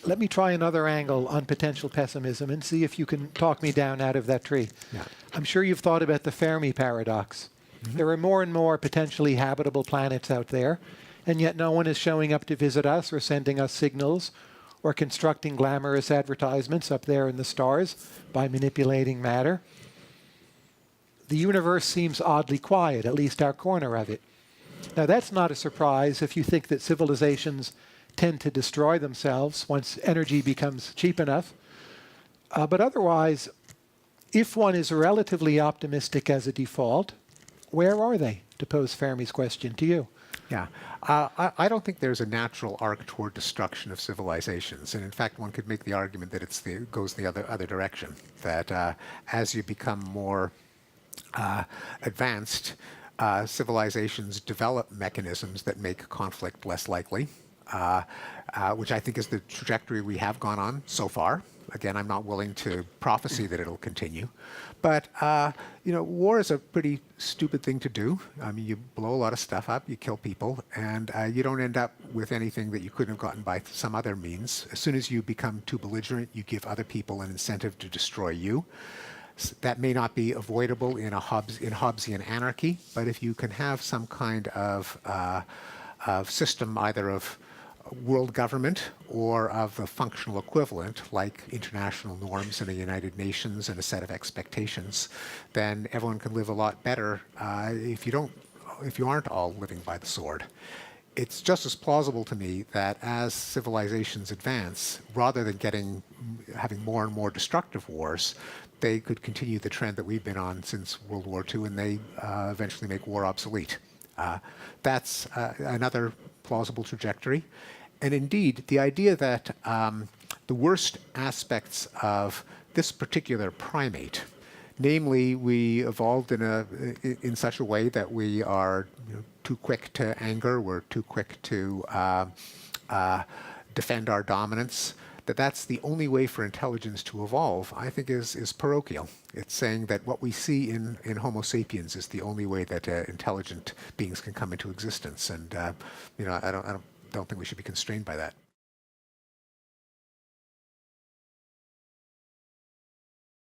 let me try another angle on potential pessimism and see if you can talk me down out of that tree. Yeah. I'm sure you've thought about the Fermi paradox. There are more and more potentially habitable planets out there, and yet no one is showing up to visit us or sending us signals or constructing glamorous advertisements up there in the stars by manipulating matter. The universe seems oddly quiet, at least our corner of it. Now, that's not a surprise if you think that civilizations tend to destroy themselves once energy becomes cheap enough. But otherwise, if one is relatively optimistic as a default, where are they? To pose Fermi's question to you. Yeah, I don't think there's a natural arc toward destruction of civilizations, and in fact, one could make the argument that it goes the other direction. That as you become more advanced, civilizations develop mechanisms that make conflict less likely, which I think is the trajectory we have gone on so far. Again, I'm not willing to prophesy that it'll continue. But, war is a pretty stupid thing to do. I mean, you blow a lot of stuff up, you kill people, and you don't end up with anything that you couldn't have gotten by some other means. As soon as you become too belligerent, you give other people an incentive to destroy you. That may not be avoidable in Hobbesian anarchy, but if you can have some kind of system, either of world government or of a functional equivalent like international norms and the United Nations and a set of expectations, then everyone can live a lot better if you aren't all living by the sword. It's just as plausible to me that as civilizations advance, rather than having more and more destructive wars, they could continue the trend that we've been on since World War II, and they eventually make war obsolete. That's another plausible trajectory. And indeed, the idea that the worst aspects of this particular primate, namely, we evolved in such a way that we are too quick to anger, we're too quick to defend our dominance, that's the only way for intelligence to evolve, I think is parochial. It's saying that what we see in Homo sapiens is the only way that intelligent beings can come into existence. And I don't think we should be constrained by that.